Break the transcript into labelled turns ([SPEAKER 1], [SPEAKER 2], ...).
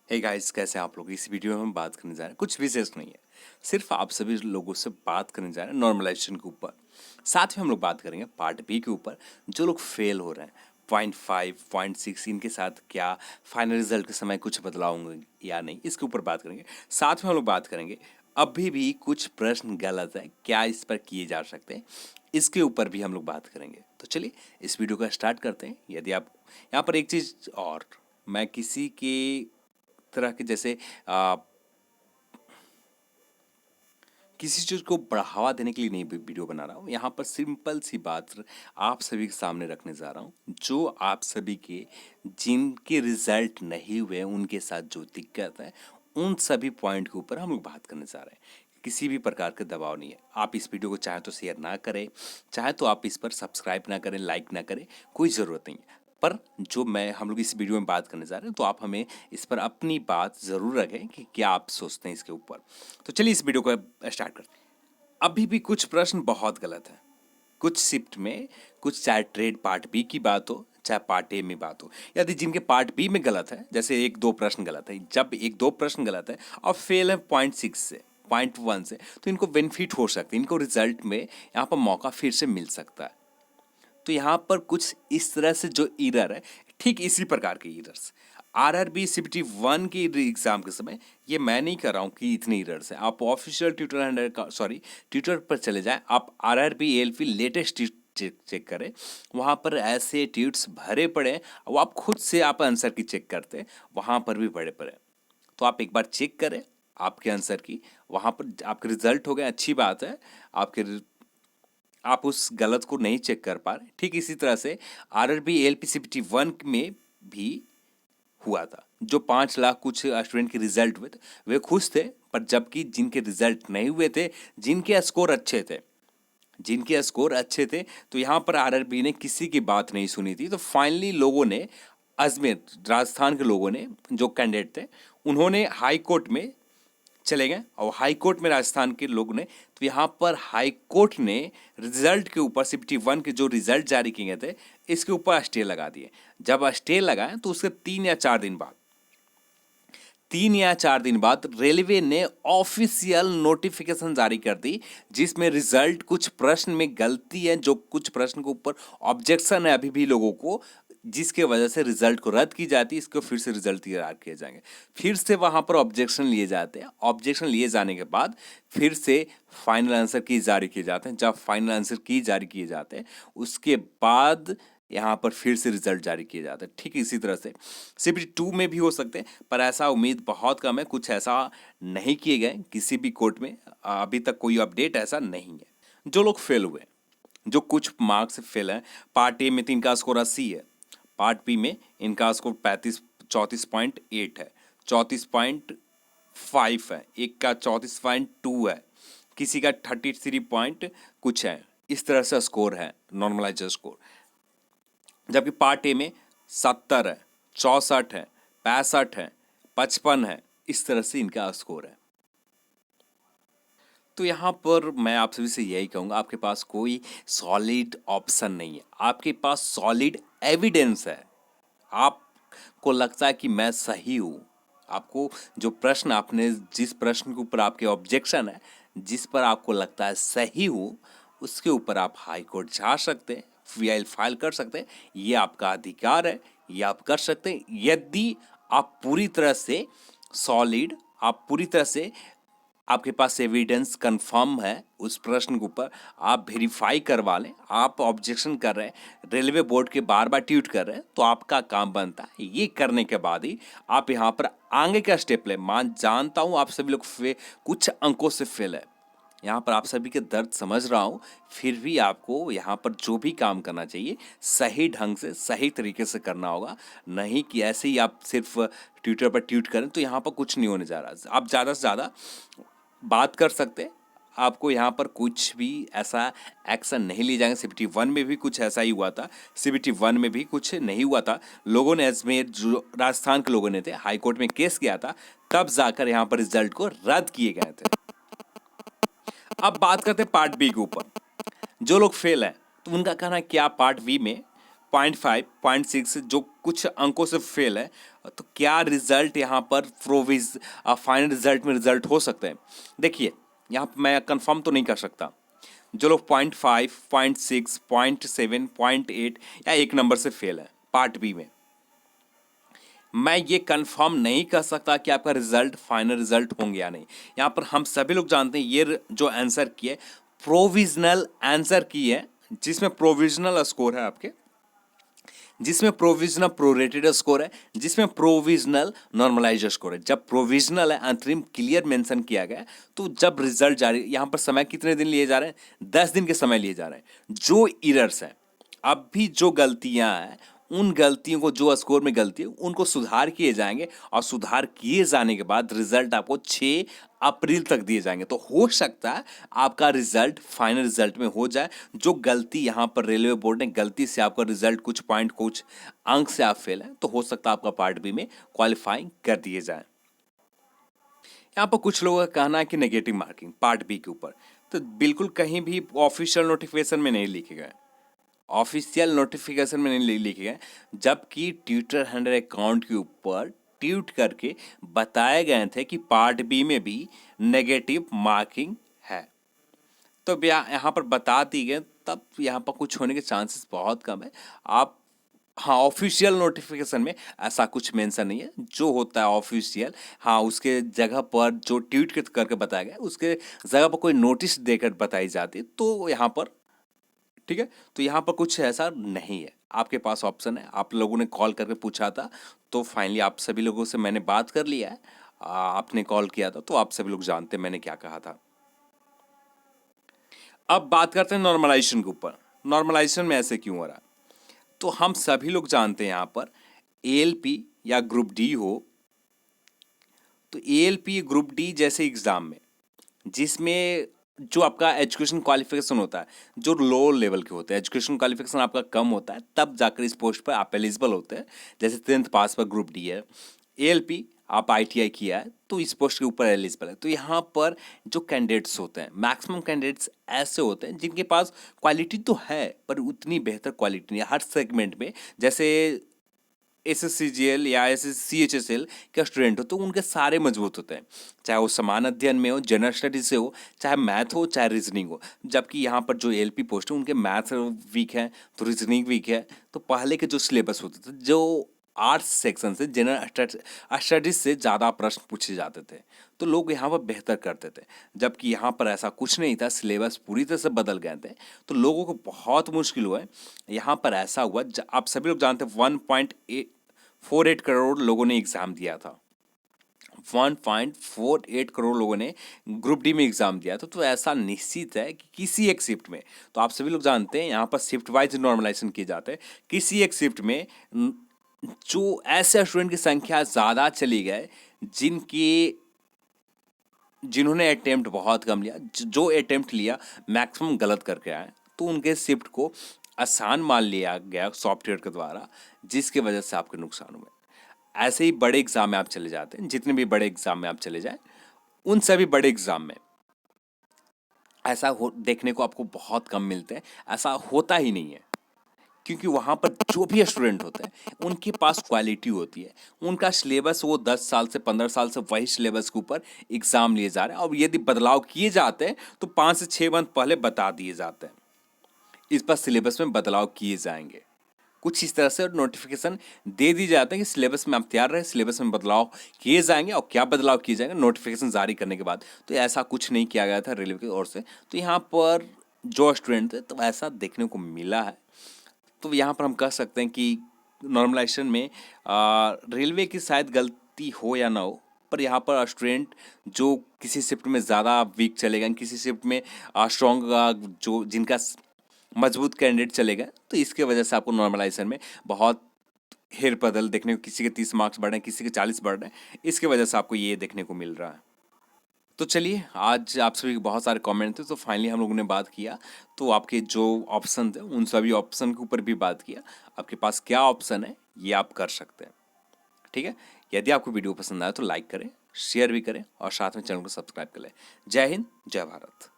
[SPEAKER 1] Hey guys, कैसे हैं आप लोग। इस वीडियो में हम बात करने जा रहे हैं, कुछ विशेष नहीं है, सिर्फ आप सभी लोगों से बात करने जा रहे हैं नॉर्मलाइजेशन के ऊपर। साथ में हम लोग बात करेंगे पार्ट बी के ऊपर, जो लोग फेल हो रहे हैं 0.5 0.6 इनके साथ क्या फाइनल रिजल्ट के समय कुछ बदलाव होंगे या नहीं, इसके ऊपर बात करेंगे। साथ में हम लोग बात करेंगे अभी भी कुछ प्रश्न गलत है, क्या इस पर किए जा सकते हैं, इसके ऊपर भी हम लोग बात करेंगे। तो चलिए इस वीडियो का स्टार्ट करते हैं। यदि आप यहाँ पर एक चीज़ और, मैं किसी के तरह के जैसे आ, किसी चीज़ को बढ़ावा देने के लिए नहीं वीडियो बना रहा हूँ। यहाँ पर सिंपल सी बात आप सभी के सामने रखने जा रहा हूँ, जो आप सभी के जिनके रिजल्ट नहीं हुए उनके साथ जो दिक्कत है, उन सभी पॉइंट के ऊपर हम लोग बात करने जा रहे हैं। किसी भी प्रकार का दबाव नहीं है। आप इस वीडियो को चाहे तो शेयर ना करें, चाहे तो आप इस पर सब्सक्राइब ना करें, लाइक ना करें, कोई ज़रूरत नहीं है। पर जो मैं हम लोग इस वीडियो में बात करने जा रहे हैं, तो आप हमें इस पर अपनी बात ज़रूर रखें कि क्या आप सोचते हैं इसके ऊपर। तो चलिए इस वीडियो को स्टार्ट करते हैं। अभी भी कुछ प्रश्न बहुत गलत हैं कुछ शिफ्ट में, कुछ चाहे ट्रेड पार्ट बी की बात हो चाहे पार्ट ए में बात हो। यदि जिनके पार्ट बी में गलत है, जैसे एक दो प्रश्न गलत है, जब एक दो प्रश्न गलत है और फेल है 0.6 से 0.1 से, तो इनको बेनिफिट हो सकते हैं, इनको रिजल्ट में यहाँ पर मौका फिर से मिल सकता है। तो यहाँ पर कुछ इस तरह से जो एरर है, ठीक इसी प्रकार के एरर्स आरआरबी सीबीटी 1 की एग्जाम के समय, ये मैं नहीं कर रहा हूँ कि इतने एरर्स हैं। आप ऑफिशियल ट्विटर हैंडल का ट्विटर पर चले जाएं, आप आरआरबी एएलपी लेटेस्ट चेक करें, वहाँ पर ऐसे ट्वीट्स भरे पड़े हैं, वो आप खुद से आप आंसर की चेक करते हैं, वहाँ पर भी भरे पड़े हैं। तो आप एक बार चेक करें आपके आंसर की, वहाँ पर आपके रिजल्ट हो गए, अच्छी बात है। आपके आप उस गलत को नहीं चेक कर पा रहे। ठीक इसी तरह से आरआरबी एलपीसीपीटी 1 में भी हुआ था। जो 5 लाख कुछ स्टूडेंट के रिजल्ट हुए थे, वे खुश थे, पर जबकि जिनके रिजल्ट नहीं हुए थे, जिनके स्कोर अच्छे थे, जिनके स्कोर अच्छे थे, तो यहाँ पर आरआरबी ने किसी की बात नहीं सुनी थी। तो फाइनली लोगों ने, अजमेर राजस्थान के लोगों ने, जो कैंडिडेट थे, उन्होंने हाई कोर्ट में चले गए और हाई कोर्ट में राजस्थान के लोग ने, तो यहाँ पर हाई कोर्ट ने रिजल्ट के ऊपर सीबीटी 1 के जो रिजल्ट जारी किए गए थे, इसके ऊपर स्टे लगा दिए। जब स्टे लगाए तो उसके 3 या 4 दिन बाद रेलवे ने ऑफिशियल नोटिफिकेशन जारी कर दी, जिसमें रिजल्ट कुछ प्रश्न में गलती है, जो कुछ प्रश्न के ऊपर ऑब्जेक्शन है अभी भी लोगों को, जिसके वजह से रिजल्ट को रद्द की जाती है, इसको फिर से रिजल्ट तैयार किए जाएंगे। फिर से वहां पर ऑब्जेक्शन लिए जाते हैं, ऑब्जेक्शन लिए जाने के बाद फिर से फाइनल आंसर की जारी किए जाते हैं। जब फाइनल आंसर की जारी किए जाते हैं, उसके बाद यहाँ पर फिर से रिजल्ट जारी किए जाते हैं। ठीक इसी तरह से सीबीटी 2 में भी हो सकते हैं, पर ऐसा उम्मीद बहुत कम है। कुछ ऐसा नहीं किए गए किसी भी कोर्ट में, अभी तक कोई अपडेट ऐसा नहीं है। जो लोग फेल हुए, जो कुछ मार्क्स से फेल हैं, पार्ट ए में तो इनका स्कोर 80 है, पार्ट बी में इनका स्कोर 34.8 है, 34.5 है, एक का 34.2 है, किसी का 33 पॉइंट कुछ है। इस तरह से स्कोर है, नॉर्मलाइज स्कोर। जबकि पार्ट ए में 70 है, 64 है, 65 है, 55 है, इस तरह से इनका स्कोर है। तो यहाँ पर मैं आप सभी से यही कहूँगा, आपके पास कोई सॉलिड ऑप्शन नहीं है, आपके पास सॉलिड एविडेंस है। आपको लगता है कि मैं सही हूँ, आपको जो प्रश्न, आपने जिस प्रश्न के ऊपर आपके ऑब्जेक्शन है, जिस पर आपको लगता है सही हूँ, उसके ऊपर आप हाई कोर्ट जा सकते हैं, वीआईएल फाइल कर सकते हैं। ये आपका अधिकार है, ये आप कर सकते हैं, यदि आप पूरी तरह से सॉलिड, आप पूरी तरह से, आपके पास एविडेंस कंफर्म है उस प्रश्न के ऊपर, आप वेरीफाई करवा लें। आप ऑब्जेक्शन कर रहे हैं, रेलवे बोर्ड के बार बार ट्वीट कर रहे हैं, तो आपका काम बनता है ये करने के बाद ही आप यहाँ पर आगे का स्टेप लें। जानता हूँ आप सभी लोग कुछ अंकों से फेल है, यहाँ पर आप सभी के दर्द समझ रहा हूँ, फिर भी आपको यहाँ पर जो भी काम करना चाहिए सही ढंग से, सही तरीके से करना होगा। नहीं कि ऐसे ही आप सिर्फ ट्विटर पर ट्वीट करें, तो यहाँ पर कुछ नहीं होने जा रहा। आप ज़्यादा से ज़्यादा बात कर सकते हैं, आपको यहाँ पर कुछ भी ऐसा एक्शन नहीं लिए जाएंगे। सीबीटी 1 में भी कुछ ऐसा ही हुआ था, सीबीटी 1 में भी कुछ नहीं हुआ था। लोगों ने, अजमेर जो राजस्थान के लोगों ने थे, हाई कोर्ट में केस किया था, तब जाकर यहाँ पर रिजल्ट को रद्द किए गए थे। अब बात करते हैं पार्ट बी के ऊपर। जो लोग फेल हैं, तो उनका कहना है क्या पार्ट बी में 0.5, 0.6 जो कुछ अंकों से फेल है, तो क्या रिजल्ट यहाँ पर फाइनल रिजल्ट में रिजल्ट हो सकते हैं? देखिए, यहाँ पर मैं कंफर्म तो नहीं कर सकता। जो लोग 0.5, 0.6, 0.7, 0.8 या एक नंबर से फेल है पार्ट बी में, मैं ये कंफर्म नहीं कर सकता कि आपका रिजल्ट फाइनल रिजल्ट होंगे या नहीं। यहाँ पर हम सभी लोग जानते हैं ये जो आंसर की है प्रोविजनल आंसर की है, जिसमें प्रोविजनल स्कोर है आपके, जिसमें प्रोविजनल प्रोरेटेड स्कोर है, जिसमें प्रोविजनल नॉर्मलाइज स्कोर है। जब प्रोविजनल है, अंतरिम क्लियर मेंशन किया गया है, तो जब रिजल्ट जारी, यहाँ पर समय कितने दिन लिए जा रहे हैं? 10 दिन के समय लिए जा रहे हैं। जो इरर्स हैं, अब भी जो गलतियां हैं, उन गलतियों को, जो स्कोर में गलती है उनको सुधार किए जाएंगे, और सुधार किए जाने के बाद रिजल्ट आपको 6 अप्रैल तक दिए जाएंगे। तो हो सकता है आपका रिजल्ट फाइनल रिजल्ट में हो जाए। जो गलती यहाँ पर रेलवे बोर्ड ने गलती से आपका रिजल्ट कुछ पॉइंट कुछ अंक से आप फेल है, तो हो सकता है आपका पार्ट बी में क्वालिफाइंग कर दिए जाए। यहाँ पर कुछ लोगों का कहना है कि नेगेटिव मार्किंग पार्ट बी के ऊपर, तो बिल्कुल कहीं भी ऑफिशियल नोटिफिकेशन में नहीं लिखे गए, ऑफिशियल नोटिफिकेशन में नहीं लिखे गए, जबकि ट्विटर हैंडल अकाउंट के ऊपर ट्वीट करके बताए गए थे कि पार्ट बी में भी नेगेटिव मार्किंग है। तो यहाँ पर बता दी गए, तब यहाँ पर कुछ होने के चांसेस बहुत कम है। आप, हाँ, ऑफिशियल नोटिफिकेशन में ऐसा कुछ मेंशन नहीं है। जो होता है ऑफिशियल, हाँ, उसके जगह पर जो ट्वीट करके बताया गया, उसके जगह पर कोई नोटिस देकर बताई जाती, तो यहाँ पर ठीक है। तो यहाँ पर कुछ ऐसा नहीं है, आपके पास ऑप्शन है। आप लोगों ने कॉल करके पूछा था, तो फाइनली आप सभी लोगों से मैंने बात कर लिया है। आपने कॉल किया था, तो आप सभी लोग जानते हैं मैंने क्या कहा था। अब बात करते हैं नॉर्मलाइजेशन के ऊपर। नॉर्मलाइजेशन में ऐसे क्यों हो रहा है? तो हम सभी लोग जानते हैं यहाँ पर एएलपी या ग्रुप डी हो, तो एएलपी ग्रुप डी जैसे एग्जाम में, जिसमें जो आपका एजुकेशन क्वालिफिकेशन होता है, जो लो लेवल के होते हैं, एजुकेशन क्वालिफिकेशन आपका कम होता है, तब जाकर इस पोस्ट पर आप एलिजिबल होते हैं। जैसे 10th पास पर ग्रुप डी है, एएलपी आप आईटीआई किया है, तो इस पोस्ट के ऊपर एलिजिबल है। तो यहाँ पर जो कैंडिडेट्स होते हैं, मैक्सिमम कैंडिडेट्स ऐसे होते हैं जिनके पास क्वालिटी तो है, पर उतनी बेहतर क्वालिटी नहीं है हर सेगमेंट में। जैसे एसएससीजीएल या एसएससीएचएसएल के स्टूडेंट हो, तो उनके सारे मजबूत होते हैं, चाहे वो समान अध्ययन में हो, जनरल स्टडीज से हो, चाहे मैथ हो, चाहे रीजनिंग हो। जबकि यहाँ पर जो एलपी पोस्ट है, उनके मैथ वीक है, तो रीजनिंग वीक है। तो पहले के जो सिलेबस होते थे, जो आर्ट्स सेक्शन से, जनरल स्टडीज से ज़्यादा प्रश्न पूछे जाते थे, तो लोग यहाँ पर बेहतर करते थे। जबकि यहाँ पर ऐसा कुछ नहीं था, सिलेबस पूरी तरह से बदल गए थे, तो लोगों को बहुत मुश्किल हुआ है। यहाँ पर ऐसा हुआ, आप सभी लोग जानते हैं 1.48 करोड़ लोगों ने एग्ज़ाम दिया था। 1.48 करोड़ लोगों ने ग्रुप डी में एग्जाम दिया था। तो ऐसा निश्चित है कि किसी एक शिफ्ट में, तो आप सभी लोग जानते हैं यहाँ पर शिफ्ट वाइज नॉर्मलाइजेशन किए जाते हैं, किसी एक शिफ्ट में जो ऐसे स्टूडेंट की संख्या ज़्यादा चली गए, जिन्होंने अटेम्प्ट बहुत कम लिया, जो अटेम्प्ट लिया मैक्सिमम गलत करके आए, तो उनके शिफ्ट को आसान मान लिया गया सॉफ्टवेयर के द्वारा, जिसकी वजह से आपके नुकसान हुए। ऐसे ही बड़े एग्जाम में आप चले जाते हैं, जितने भी बड़े एग्जाम में आप चले जाएं, उन सभी बड़े एग्जाम में ऐसा देखने को आपको बहुत कम मिलते हैं। ऐसा होता ही नहीं है, क्योंकि वहाँ पर जो भी स्टूडेंट होते हैं उनके पास क्वालिटी होती है। उनका सिलेबस वो 10 साल से 15 साल से वही सिलेबस के ऊपर एग्ज़ाम लिए जा रहे हैं, और यदि बदलाव किए जाते हैं तो 5 से 6 मंथ पहले बता दिए जाते हैं, इस पर सिलेबस में बदलाव किए जाएंगे। कुछ इस तरह से नोटिफिकेशन दे दी जाते हैं कि सिलेबस में आप तैयार रहे, सिलेबस में बदलाव किए जाएंगे, और क्या बदलाव किए जाएंगे नोटिफिकेशन जारी करने के बाद। तो ऐसा कुछ नहीं किया गया था रेलवे की ओर से। तो यहाँ पर जो स्टूडेंट थे, तो ऐसा देखने को मिला है। तो यहाँ पर हम कह सकते हैं कि नॉर्मलाइजेशन में रेलवे की शायद गलती हो या ना हो, पर यहाँ पर स्टूडेंट जो किसी शिफ्ट में ज़्यादा वीक चले गए, किसी शिफ्ट में स्ट्रॉन्ग, जो जिनका मजबूत कैंडिडेट चले गए, तो इसके वजह से आपको नॉर्मलाइजेशन में बहुत हेर बदल देखने को, किसी के 30 मार्क्स बढ़ रहे हैं, किसी के 40 बढ़ रहे हैं, इसके वजह से आपको ये देखने को मिल रहा है। तो चलिए, आज आप सभी के बहुत सारे कमेंट थे, तो फाइनली हम लोगों ने बात किया। तो आपके जो ऑप्शन थे, उन सभी ऑप्शन के ऊपर भी बात किया। आपके पास क्या ऑप्शन है, ये आप कर सकते हैं। ठीक है, यदि आपको वीडियो पसंद आया तो लाइक करें, शेयर भी करें, और साथ में चैनल को सब्सक्राइब कर लें। जय हिंद, जय भारत।